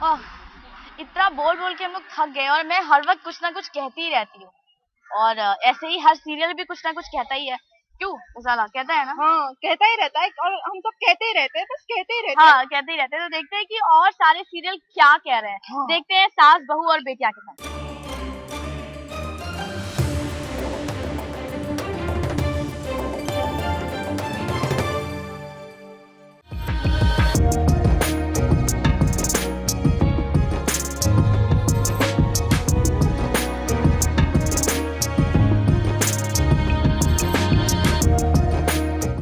आह, इतना बोल बोल के हम लोग थक गए और मैं हर वक्त कुछ ना कुछ कहती ही रहती हूँ। और ऐसे ही हर सीरियल भी कुछ ना कुछ कहता ही है। क्यों उजाला कहता है ना? हाँ, कहता ही रहता है और हम सब कहते ही रहते हैं, बस कहते ही रहते हैं। हाँ, कहते ही रहते हैं। तो देखते हैं कि और सारे सीरियल क्या कह रहे हैं। हाँ। देखते हैं सास बहू और बेटियां के साथ।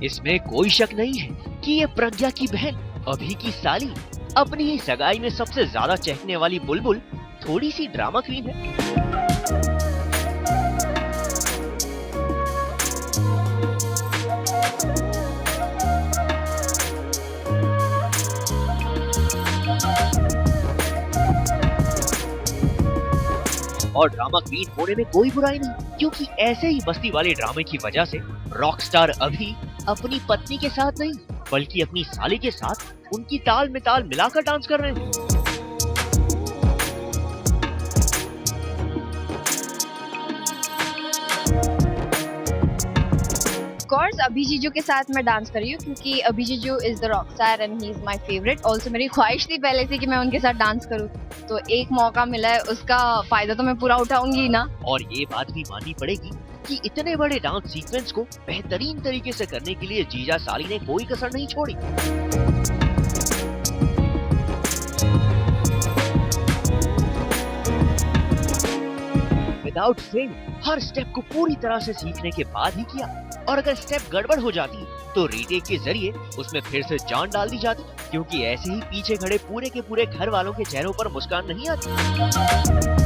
इसमें कोई शक नहीं है कि ये प्रज्ञा की बहन अभी की साली अपनी ही सगाई में सबसे ज्यादा चहकने वाली बुलबुल थोड़ी सी ड्रामा क्वीन है। और ड्रामा क्वीन होने में कोई बुराई नहीं, क्योंकि ऐसे ही मस्ती वाले ड्रामे की वजह से रॉकस्टार अभी अपनी पत्नी के साथ नहीं बल्कि अपनी साली के साथ उनकी ताल में ताल मिलाकर डांस कर रहे हैं। कोर्स अभी जीजू के साथ मैं डांस कर रही हूँ क्योंकि अभी जीजू is the rock star and he is my favourite. Also मेरी ख्वाहिश थी पहले से कि मैं उनके साथ डांस करूँ, तो एक मौका मिला है, उसका फायदा तो मैं पूरा उठाऊंगी ना। और ये बात भी माननी पड़ेगी कि इतने बड़े डांस सीक्वेंस को बेहतरीन तरीके से करने के लिए जीजा साली ने कोई कसर नहीं छोड़ी। विदाउट फेल हर स्टेप को पूरी तरह से सीखने के बाद ही किया, और अगर स्टेप गड़बड़ हो जाती तो रीटेक के जरिए उसमें फिर से जान डाल दी जाती, क्योंकि ऐसे ही पीछे खड़े पूरे के पूरे घर वालों के चेहरों पर मुस्कान नहीं आती।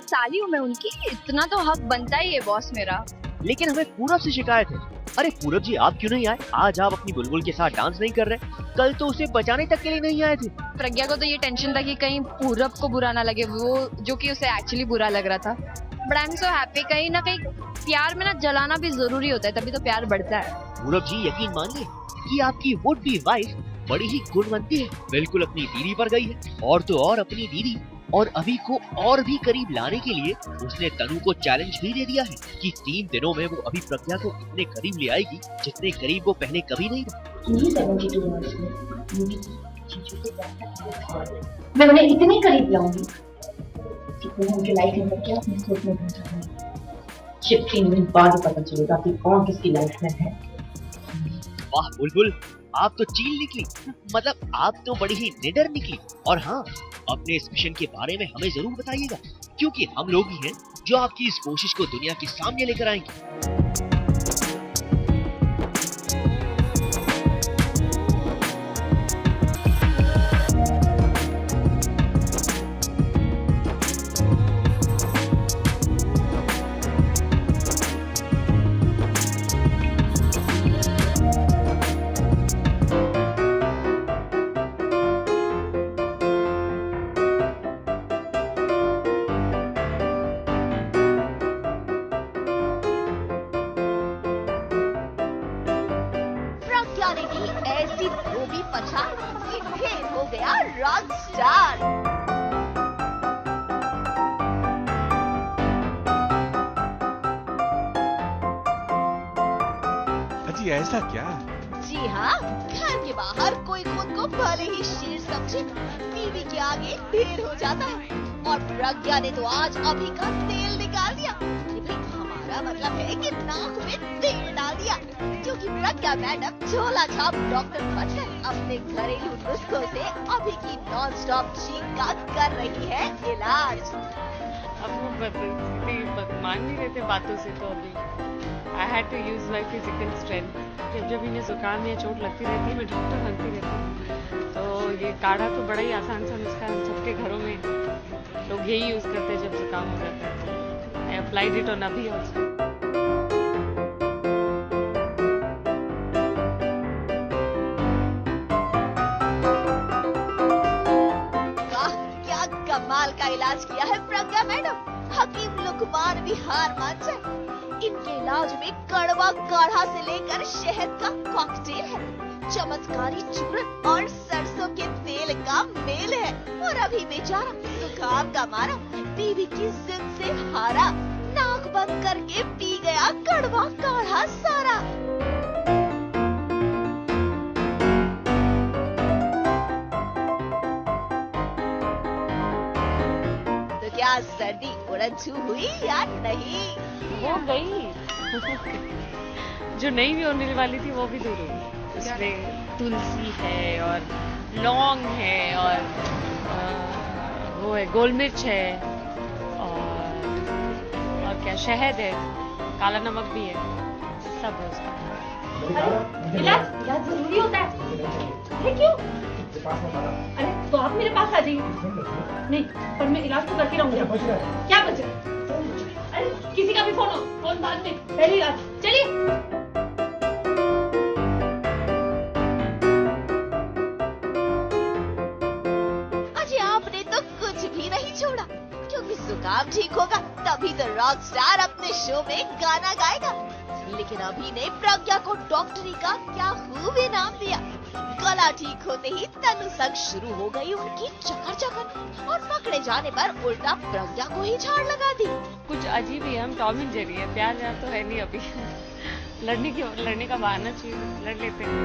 साली हूँ मैं उनकी, इतना तो हक बनता ही है बॉस मेरा। लेकिन हमें पूरब से शिकायत है। अरे पूरब जी, आप क्यों नहीं आए? आज आप अपनी बुलबुल के साथ डांस नहीं कर रहे, कल तो उसे बचाने तक के लिए नहीं आए थे। प्रज्ञा को तो ये टेंशन था कि कहीं पूरब को बुरा ना लगे, वो जो कि उसे एक्चुअली बुरा लग रहा था। But I am so happy. कहीं ना कहीं प्यार में ना जलाना भी जरूरी होता है, तभी तो प्यार बढ़ता है। पूरब जी, यकीन मानिए कि आपकी वुड बी वाइफ बड़ी ही गुणवंती है, बिल्कुल अपनी दीदी पर गई है। और तो और अपनी दीदी और अभी को और भी करीब लाने के लिए उसने तनु को चैलेंज भी दे दिया है कि 3 दिनों में वो अभी प्रज्ञा को इतने करीब ले आएगी जितने करीब वो पहले कभी नहीं था। मैं उन्हें इतने करीब लाऊंगी जितने उनकी लाइफ में प्रज्ञा अपने सोच में पहुंचाऊंगी। सिर्फ 3 दिन बाद ही पता चलेगा कि कौन किसकी लाइफ में है। वाह बुलबुल, आप तो चील निकली, मतलब आप तो बड़ी ही निडर निकली। और हाँ, अपने इस मिशन के बारे में हमें जरूर बताइएगा, क्योंकि हम लोग ही हैं जो आपकी इस कोशिश को दुनिया के सामने लेकर आएंगे। ऐसी धोबी पछाड़ कि फिर हो गया रॉक स्टार। अजी ऐसा क्या? जी हाँ, घर के बाहर कोई खुद को भले ही शेर समझे, टीवी के आगे ढेर हो जाता है। और प्रज्ञा ने तो आज अभी का तेल निकाल दिया कि भाई हमारा मतलब है कि नाक में तेल डाल दिया, क्योंकि प्रज्ञा मैडम झोला छाप डॉक्टर बनकर अपने घरेलू नुस्खों से अभी की नॉन स्टॉप चीख का कर रही है इलाज। अब वो मान नहीं रहे थे बातों से, तो अभी I had to use my physical strength. जब इन्हें जुकाम या चोट लगती रहती है, मैं डॉक्टर बनती रहती हूँ। तो ये काढ़ा तो बड़ा ही आसान सा नुस्खा है, सबके घरों में लोग यही यूज करते हैं जब जुकाम हो जाता है। आई अप्लाइड इट ऑन अभी ऑल्सो। इलाज किया है प्रज्ञा मैडम। हकीम लुकमान भी हार मान जाए। इनके इलाज में कड़वा काढ़ा से लेकर शहद का कॉकटेल है, चमत्कारी चूर्ण और सरसों के तेल का मेल है। और अभी बेचारा जुकाम का मारा बीवी की जिद से हारा, नाक बंद करके पी गया कड़वा काढ़ा सारा। तो क्या सर्दी उड़न छू हुई या नहीं? हो गई। जो नहीं भी होने वाली थी वो भी दूर हुई। उसमें तुलसी है और लौंग है और वो है गोल मिर्च है और क्या शहद है, काला नमक भी है, सब है उसका। इलाज जरूरी होता है। अरे क्यों? अरे तो आप मेरे पास आ जाइए। नहीं, पर मैं इलाज तो करके रहूंगी। क्या बच रहा है? अरे किसी का भी फोन बाद में, पहले इलाज। चलिए। अजय आपने तो कुछ भी नहीं छोड़ा, क्योंकि जुकाम ठीक होगा तभी तो रॉक स्टार अपने शो में गाना गाएगा। लेकिन अभी ने प्रज्ञा को डॉक्टरी का क्या खूब इनाम दिया। गला ठीक होते ही तनु संग शुरू हो गई उनकी चकर और पकड़े जाने पर उल्टा प्रज्ञा को ही झाड़ लगा दी। कुछ अजीब ही है, हम टॉम एंड जेरी है, प्यार व्यार तो है नहीं अभी। लड़ने का बहाना चाहिए, लड़ लेते हैं।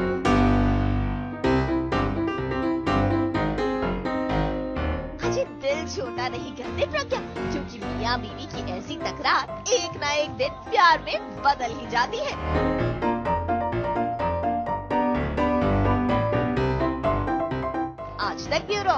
अजय दिल छोटा नहीं करते प्रज्ञा, क्योंकि मियाँ बीवी की ऐसी तकरार एक ना एक दिन प्यार में बदल ही जाती है। आज तक ब्यूरो।